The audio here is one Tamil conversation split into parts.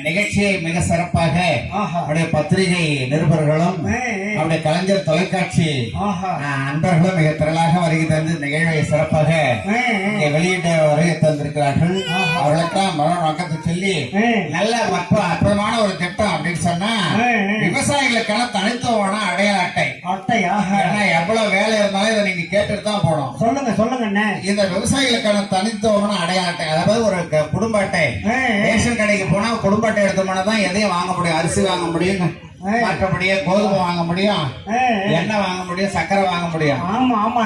நிகழ்ச்சியை மிக சிறப்பாக அவருடைய பத்திரிகை நிருபர்களும் அவருடைய கலைஞர் தொலைக்காட்சி அன்பர்களும் மிக திரளாக வருகை தந்து நிகழ்வை சிறப்பாக வெளியிட்ட வருகை தந்திருக்கிறார்கள். அவர்களுக்கெல்லாம் வணக்கத்தை சொல்லி நல்ல மற்றும் அற்புதமான ஒரு திட்டம் அப்படின்னு சொன்னா விவசாயிகளுக்கான தனித்துவமான அடையாள அட்டை. எவ்வளவு வேலை இருந்தாலும் இதை நீங்க கேட்டுட்டு தான் போனோம். சொல்லுங்க. இந்த விவசாயிகளுக்கான தனித்துவமான அடையாள அட்டை, அதாவது ஒரு குடும்ப அட்டை. ரேஷன் கடைக்கு போனா குடும்ப அட்டை எடுத்தோம்னா தான் எதையும் வாங்க முடியும். அரிசி வாங்க முடியும், மற்றபடியே கோதுமை வாங்க முடியும், எண்ணெய் வாங்க முடியும், சக்கரை வாங்க முடியும்.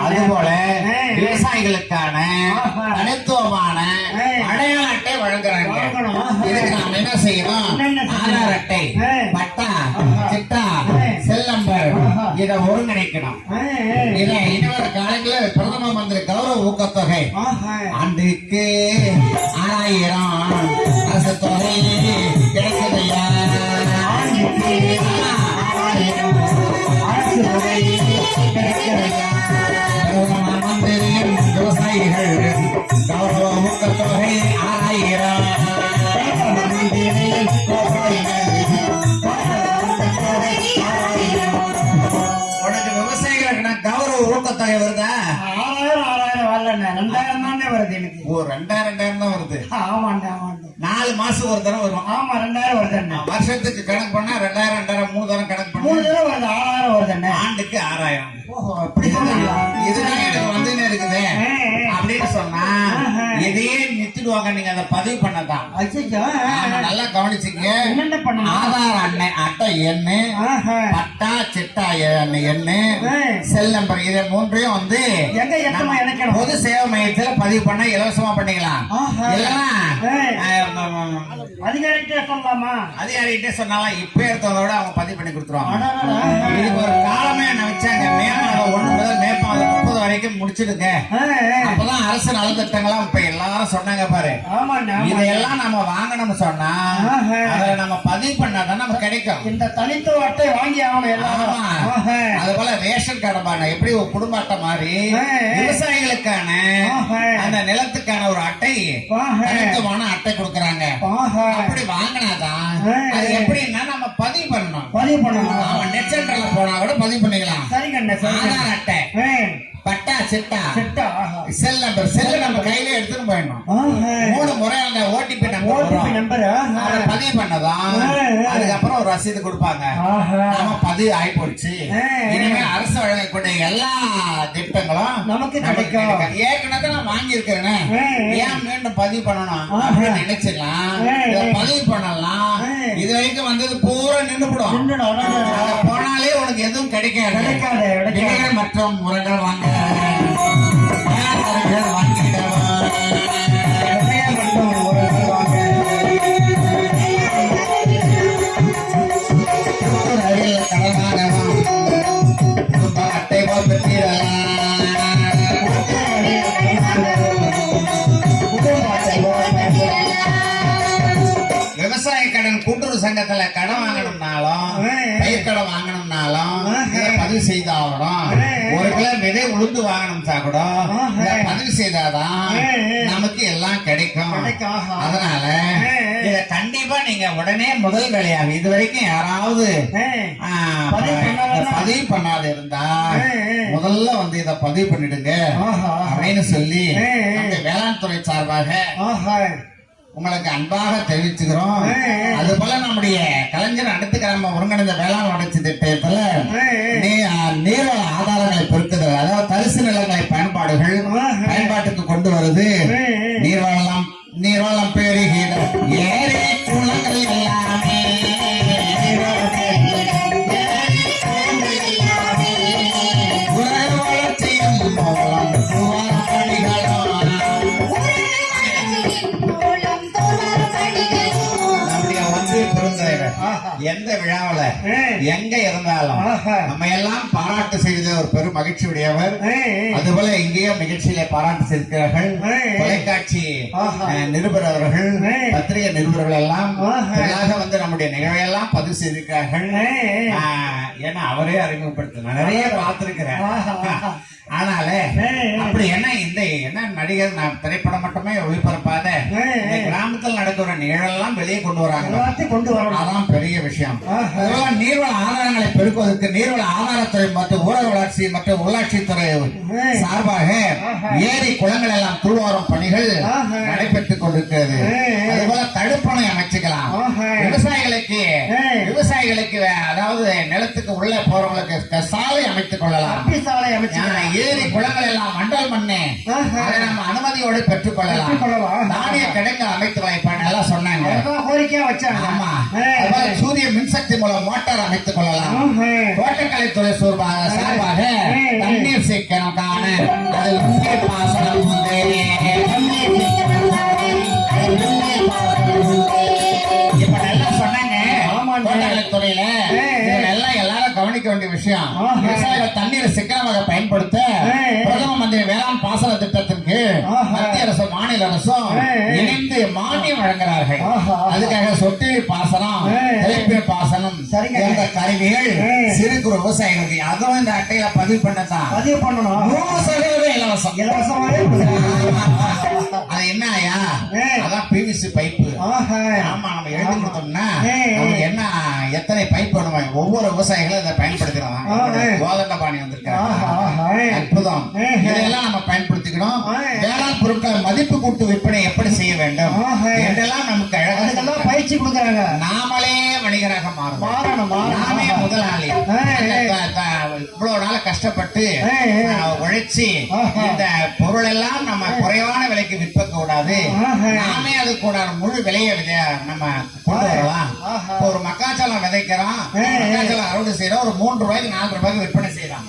அதுபோல விவசாயிகளுக்கான தனித்துவமான அடையாள அட்டை வழங்குறாங்க. இதுக்கு நாம் என்ன செய்யணும்? ஆதார் அட்டை, பட்டா, சிட்டா, செல் நம்பர் இதை ஒருங்கிணைக்கணும். இதை இனிவரும் காலங்களில் பிரதம மந்திரி கௌரவ ஊக்கத்தொகை ஆண்டுக்கு 6000 அரசு தொகை கிடைக்குதையா. விவசாயிகள் கௌரவ ஊக்கத்தொகை 6000. உனக்கு விவசாயிகளுக்கு கௌரவ ஊக்கத்தொகை வருதா? 6000 வரல, 2000 தானே வருது எனக்கு. ஓ, 2000 தான் வருது. ஆமாண்டா 4 மாசம் ஒரு தரம் வரும். ஆமா 2000 வருது. வருஷத்துக்கு கணக்கு பண்ணா 2000 2000 3 தரம் கணக்கு பண்ணா 3 தரம் வருது. 6000 வருது. ஆண்டுக்கு 6000. ஓஹோ, அப்படி இதுதான் எனக்கு வந்து இருக்குது அப்படின்னு சொன்னா இதையே நிறுத்திடுவாங்க. நீங்க அதை பதிவு பண்ணதான். நல்லா கவனிச்சுங்க. ஆதார் அட்டை எண்ணு, பட்டா சிட்டா எண்ணு, செல் நம்பர், இதை மூன்றையும் வந்து பொது சேவை மையத்துல பதிவு பண்ண இலவசமா பண்ணிக்கலாம். இல்லைன்னா அதிகாரிகிட்டே சொல்லலாமா? அதிகாரிகிட்டே சொன்னாலும் இப்ப எடுத்ததோட அவங்க பதிவு பண்ணி கொடுத்துருவாங்க. இதுக்கு ஒரு காலமே என்ன வச்சாங்க, மே மாதம் 1 முதல் மே மாதம் 30 வரைக்கும் முடிச்சிருங்க. அப்பதான் அரசு நலத்திட்டங்களாம் இப்ப எல்லாரும் சொன்னாங்க பாரு. இதையெல்லாம் நம்ம வாங்கணும்னு சொன்னா அதை நம்ம பதிவு பண்ணாதான் நம்ம கிடைக்கும். இந்த தனித்துவ அட்டை வாங்கி ஆகணும். அது போல ரேஷன் கார்டு எப்படி ஒரு குடும்ப அட்டை மாதிரி விவசாயிகளுக்கான அந்த நிலத்துக்கான ஒரு அட்டை, தனித்துவமான அட்டை கொடுக்கறாங்க. அப்படி வாங்கினாதான் அது எப்படின்னா நம்ம பதிவு பண்ணணும். அவன் நெட் சென்டர்ல போனா கூட பதிவு பண்ணிக்கலாம். ஆதார் அட்டை, பட்டா சிட்டா, செல் நம்பர் நம்ம கையில எடுத்துட்டு போயிடணும். 3 முறை அந்த ஓடிபி நம்பர் பதிவு பண்ணதான் அதுக்கப்புறம் ஒரு ரசீது கொடுப்பாங்க. நம்ம பதிவு ஆகி போச்சு. இனிமே அரசு வழங்கக்கூடிய எல்லா திட்டங்களும் நமக்கு கிடைக்கும். ஏற்கனவே நான் வாங்கி இருக்கிறேன், ஏன் மீண்டும் பதிவு பண்ணணும் அப்படின்னு நினைச்சிடலாம். பதிவு பண்ணலாம். இது வரைக்கும் வந்தது பூரா நின்றுபடும். போனாலே உனக்கு எதுவும் கிடைக்காது. மற்ற முறைகள் வாங்க அட்டை போல் பெற்றீர்கள். விவசாய கடன் கூட்டுறவு சங்கத்துல கடன் வாங்கணும்னாலும் பயிர்க்கடன் வாங்கணும்னாலும் பதிவு செய்தாகணும். 1 கிலோ விதை உளுந்து வாங்கணும்னா கூட பதிவு செய்தாதான் நமக்கு எல்லாம் கிடைக்கும். அதனால இத கண்டிப்பா நீங்க உடனே முதல் வேலையாக இது வரைக்கும் யாராவது பதிவு பண்ணாத இருந்தா முதல்ல வந்து இத பதிவு பண்ணிடுங்க அப்படின்னு சொல்லி வேளாண் துறை சார்பாக உங்களுக்கு அன்பாக தெரிவிச்சுக்கிறோம். அது போல நம்முடைய கலைஞர் அடுத்த கிழமை ஒருங்கிணைந்த வேளாண் வளர்ச்சி திட்டத்துல நீர்வள ஆதாரங்களை பெருக்குதல், அதாவது தரிசு நிலங்களை பயன்பாட்டுக்கு கொண்டு வருது. நீர்வளம் பெருகிடும் ஏரி குளங்கள் எல்லாமே வளர்ச்சியின் மூலம் நம்முடைய ஒன்றிய பெருந்தலைவர் எந்த விழாவில எங்க இருந்தாலும் நம்ம எல்லாம் பாராட்டு செய்த ஒரு பெரும் மகிழ்ச்சி உடையவர். அதுபோல இங்கேயும் நிகழ்ச்சியில பாராட்டு செய்திருக்கிறார்கள் தொலைக்காட்சி நிருபர் அவர்கள், பத்திரிகை நிருபர்கள் எல்லாம் வந்து நம்முடைய நிகழ்வையெல்லாம் பதிவு செய்திருக்கிறார்கள். ஏன்னா அவரே அறிமுகப்படுத்தினார், நிறைய பார்த்திருக்கிறேன். அதனால அப்படி என்ன நடிகர் நான் திரைப்படம் மட்டுமே ஒளிபரப்பாத கிராமத்தில் நடக்கிற நிகழெல்லாம் வெளியே கொண்டு வராங்க. அதான் பெரிய விஷயம். நீர்வள ஆதாரங்களை பெருக்குவதற்கு நீர்வள ஆதாரத்துறை மற்றும் ஊரக வளர்ச்சி மற்றும் உள்ளாட்சித்துறை சார்பாக ஏரி குளங்கள் எல்லாம் தூர்வாரும் பணிகள் நடைபெற்றுக் கொண்டிருக்கிறது. அதுபோல தடுப்பணை அமைச்சுக்கலாம். விவசாயிகளுக்கு அதாவது நிலத்துக்கு உள்ள போறவங்களுக்கு சாலை அமைத்துக் கொள்ளலாம். ஏரி குளங்கள் எல்லாம் மண்டல் மண்ணே அதை நம்ம அனுமதியோடு பெற்றுக் கொள்ளலாம். தானிய கிடங்கு அமைத்து வைப்பாங்க எல்லாம் சொன்னாங்க, கோரிக்கையா வச்சாங்க. ஆமா, சூரிய மின்சக்தி மூலம் மோட்டார் அமைத்துக் கொள்ளலாம். தோட்டக்கலைத்துறை சார்பாக தண்ணீர் சேகரம் காண அதில் நீர் பாசனம் இப்ப நல்லா சொன்னாங்க. தோட்டக்கலைத்துறையில எல்லாரும் கவனிக்க வேண்டிய விஷயம், விவசாயிகள் தண்ணீரை சிக்கனமாக பயன்படுத்த பிரதம மந்திரி வேளாண் பாசன திட்டத்திற்கு மத்திய அரசு மாநில அரசும் இணைந்து மானியம் வழங்குகிறார்கள். அதுக்காக சொட்டு பாசனம், திரைப்பீர் பாசனம் என்ற கருவிகள் சிறு குறு விவசாயிகளுக்கு அதுவும் இந்த அட்டையில பதிவு பண்ணதான், பதிவு பண்ணணும். 100% இலவசம். அது என்ன ஆயா, அதான் பிவிசி பைப்பு. ஆமா, நம்ம எழுதி கொடுத்தோம்னா என்ன எத்தனை பைப் பண்ணுவாங்க, ஒவ்வொரு விவசாயிகளும் இதை பயன்படுத்திடுவாங்க. கோதண்டபாணி வந்திருக்காங்க, அற்புதம். இதெல்லாம் நம்ம பயன்படுத்திக்கணும். வேளாண் பொருட்கள் மதிப்பு கூட்டு விற்பனை எப்படி செய்ய வேண்டும் என்றெல்லாம் நமக்கு அழகாக பயிற்சி கொடுக்கறாங்க. நாமளே வணிகராக மாறணும், நாமே முதலாளி. இவ்வளவு நாள் கஷ்டப்பட்டு உழைச்சி இந்த பொருள் எல்லாம் நம்ம குறைவான விலைக்கு விற்க கூடாது, நாமே அது கூட முழு விலையை நம்ம கொண்டு வரலாம். ஒரு மக்காச்சோளம் விதைக்கிறோம், மக்காச்சோளம் அறுவடை செய்யறோம், ஒரு 3 ரூபாய்க்கு 4 ரூபாய்க்கு விற்பனை செய்யறோம்.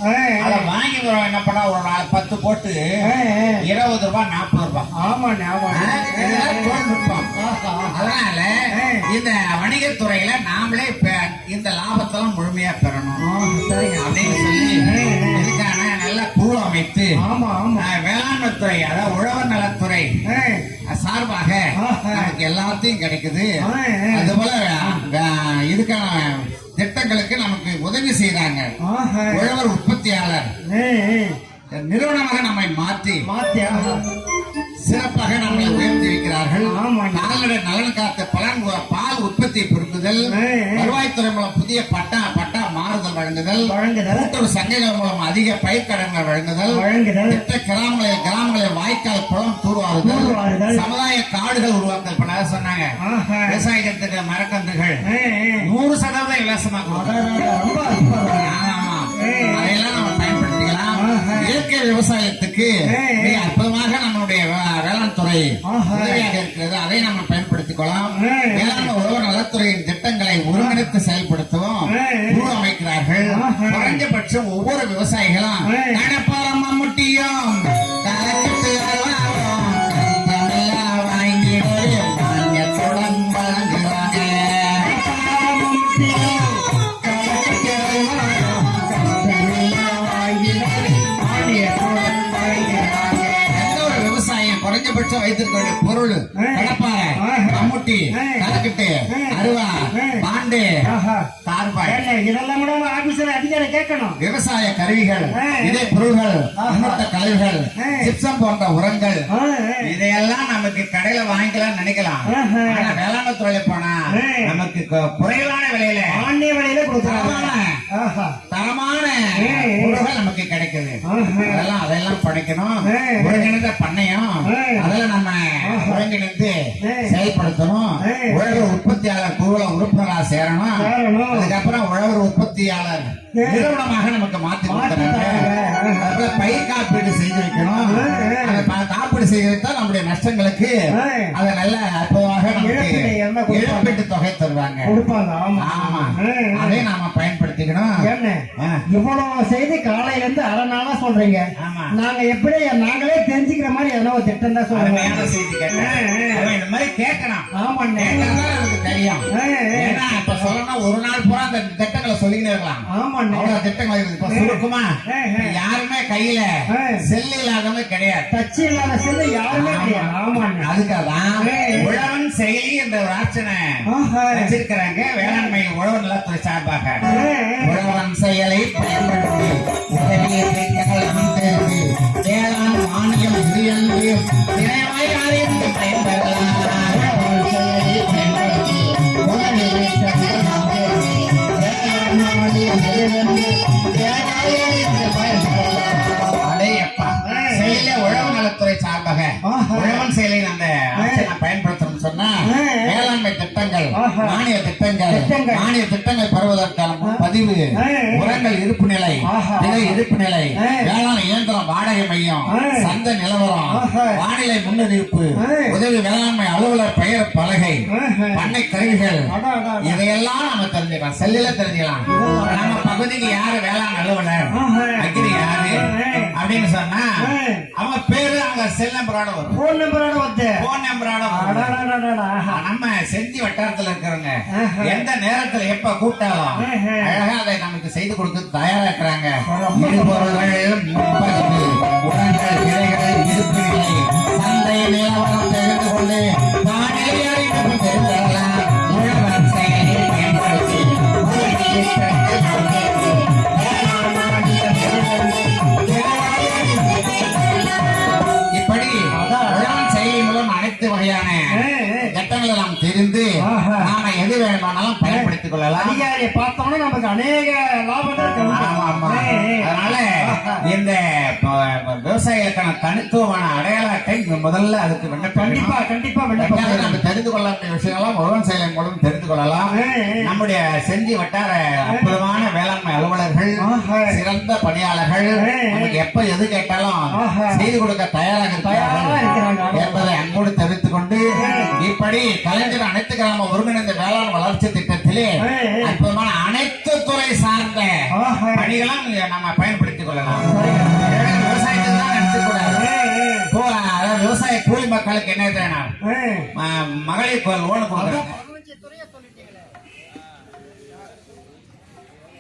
அதை வாங்கி என்ன பண்ணா ஒரு 10 போட்டு 20 ரூபாய் 40 ரூபாய். ஆமா, தொழில்நுட்பம். அதனால இந்த வணிகத்துறையில நாமளே இந்த லாபத்தெல்லாம் முழுமையா பெறணும் அப்படின்னு சொல்லி இதுக்கான நல்ல குழு அமைத்து வேளாண்மை துறை, அதாவது உழவர் நலத்துறை சார்பாக நமக்கு எல்லாத்தையும் கிடைக்குது. அதுபோல இதுக்கான திட்டங்களுக்கு நமக்கு உதவி செய்யறாங்க. உழவர் உற்பத்தியாளர் நிறுவனமாக நம்மை மாற்றி சிறப்பாக நம்மளை உயர்த்தி வைக்கிறார்கள். கால்நடை நலன் காத்த பால் உற்பத்தி பெருக்குதல், வருவாய்த்துறை மூலம் புதிய பட்டா மாறுதல் வழங்குதல், கூட்டுறவு சங்கங்கள் மூலம் அதிக பயிர்க்கடன்கள் வழங்குதல், திட்ட கிராமங்களில் வாய்க்கால் குளம் தூர்வாறுதல், சமுதாய காடுகள் உருவாக்குதல் பண்ண சொன்னாங்க. விவசாயத்துக்கு மரக்கன்றுகள் 100% இலவசமா அதையெல்லாம் நம்ம பயன்படுத்திக்கலாம். இயற்கை விவசாயத்துக்கு மிக அற்புதமாக நம்மளுடைய வேளாண் துறை உதவியாக இருக்கிறது, அதை நம்ம பயன்படுத்திக் கொள்ளலாம். வேளாண் உழவர் நலத்துறையின் திட்டங்களை ஒருங்கிணைத்து செயல்படுத்தவும் குழு அமைக்கிறார்கள். குறைந்தபட்சம் ஒவ்வொரு விவசாயிகளும் கணப்பாரம் மம்முட்டியும் மானியத்துடன் வழங்குகிறாங்க. குறைஞ்சபட்சம் வைத்திருக்க பொருள் கடப்பாறை, மம்முட்டி, கலக்கட்டு, அருவா, பாண்டு, தார்பாய், இதெல்லாம் கூட ஆபீசர் அதிகாரி கேட்கணும். விவசாய கருவிகள், இதே பொருள்கள், கழிவுகள், சிப்சம் போன்ற உரங்கள், இதையெல்லாம் நமக்கு கடையில வாங்கிக்கலாம் நினைக்கலாம். ஆனா வேளாண்மை துறையில போனா நமக்கு குறைவான விலையில ஆண்டிய விலையில தரமான பொருள்கள் நமக்கு கிடைக்குது. அதெல்லாம் படிக்கணும். ஒருங்கிணைந்த பண்ணையம் அதெல்லாம் நம்ம ஒருங்கிணைந்து செயல்படுத்தணும். உழவர் உற்பத்தியாளர் குழுல உறுப்பினராக சேரணும். அதுக்கப்புறம் உழவர் உற்பத்தி உற்பத்தியாளர் நிறுவனமாக நமக்கு மாத்தி கொடுக்குறாங்க. அதுல பயிர் காப்பீடு செய்து வைக்கணும். காப்பீடு செய்து வைத்தா நம்முடைய நஷ்டங்களுக்கு அதை நல்ல அற்புதமாக நமக்கு இழப்பீட்டு தொகை தருவாங்க. ஆமா, அதை நாம பயன்படுத்திக்கணும். இவ்வளவு செய்தி காலையில இருந்து அரை நாளா சொல்றீங்க. நாங்க எப்படி நாங்களே தெரிஞ்சுக்கிற மாதிரி எதனா ஒரு திட்டம் தான் சொல்றேன். செய்தி கேட்கணும், இந்த மாதிரி கேட்கணும். ஆமா, நமக்கு தெரியும். ஏன்னா இப்ப சொல்லணும்னா ஒரு நாள் பூரா அந்த திட்டங்களை சொல்லிக்கிட்டே இருக்கலாம். ஆமா, திட்டங்கள் இருக்கு. சுருக்கமா யாருமே கையில செல்லு இல்லாதவங்க கிடையாது. டச் இல்லாத செல்லு யாருமே கிடையாது. ஆமா, அதுக்காகதான் உழவன் செயலி என்ற ஒரு ஆப்ஷனை வச்சிருக்கிறாங்க வேளாண்மை உழவு நலத்துறை சார்பாக. உழவன் செயலை பயன்படுத்தி வேளாண் மானியம் தினமாய் அறிந்து பயன்பெறலாம். உழவு நலத்துறை சார்பாக உழவன் செயலை அந்த பயன்படுத்தணும் சொன்னா வேளாண்மை திட்டங்கள், மானிய திட்டங்கள் பெறுவதற்கான பதிவு, உரங்கள் இருப்பு நிலை, விலை இருப்பு நிலை, வேளாண் இயந்திரம் வாடகை மையம், சந்தை நிலவரம், வானிலை முன்னறிவிப்பு, உதவி வேளாண்மை அலுவலர் பெயர் பலகை, பண்ணை கருவிகள், இதையெல்லாம் நம்ம தெரிஞ்சுக்கலாம். செல்லில தெரிஞ்சுக்கலாம். நம்ம பகுதிக்கு யாரு வேளாண் அலுவலர், அக்ரி யாரு அப்படின்னு சொன்னா அவன் பேரு அங்க செல் நம்பரோட வரும், போன் நம்பரோட நம்ம செஞ்சி வட்டாரத்துல இருக்கிறவங்க எந்த நேரத்துல எப்ப கூப்பிட்டாலும் அழகா அதை நமக்கு செய்து கொடுக்க தயாரா இருக்கிறாங்க. இடுபொருள்கள், முற்பதிவு, உரங்கள், விலைகள், இருப்பு நிலை, சந்தை நிலவரம் தெரிந்து கொண்டு வானிலை அறிவிப்பு தெரிந்துகொள்ளலாம். உழவன் செயலை பயன்படுத்தி இப்படி உழவன் செயலி மூலம் அனைத்து வகையான திட்டங்களை நாம் தெரிந்து நாம எது வேணுமானாலும் பயன்படுத்திக் கொள்ளலாம். அதிகாரியை பார்த்தோம்னா நமக்கு அநேக லாபம். அதனால இந்த விவசாயிகளுக்கான தனித்துவமான அடையாள அட்டை முதல்ல அதுக்கு கண்டிப்பா நம்ம தெரிந்து கொள்ள வேண்டிய விஷயங்கள்லாம் உழவன் செயலி மூலம் தெரிந்து கொள்ளலாம். நம்முடைய செஞ்சி வட்டார அற்புதமான வேளாண்மை அலுவலர்கள், சிறந்த பணியாளர்கள் நமக்கு எப்ப எது கேட்டாலும் செய்து கொடுக்க தயாராக இருக்கிறார்கள் என்பதை அன்போடு தெரிவித்துக் கொண்டு இப்படி கலைஞர் அனைத்து கிராம ஒருங்கிணைந்த வேளாண் வளர்ச்சி திட்டத்திலே அற்புதமான அனைத்து துறை சார்ந்த பணிகளும் நம்ம பயன்படுத்திக் கொள்ளலாம். விவசாயத்துக்கு தான் நினைச்சக்கூடாது. விவசாய கூலி மக்களுக்கு என்ன மகளிர் லோன் கொடுக்குறாங்க.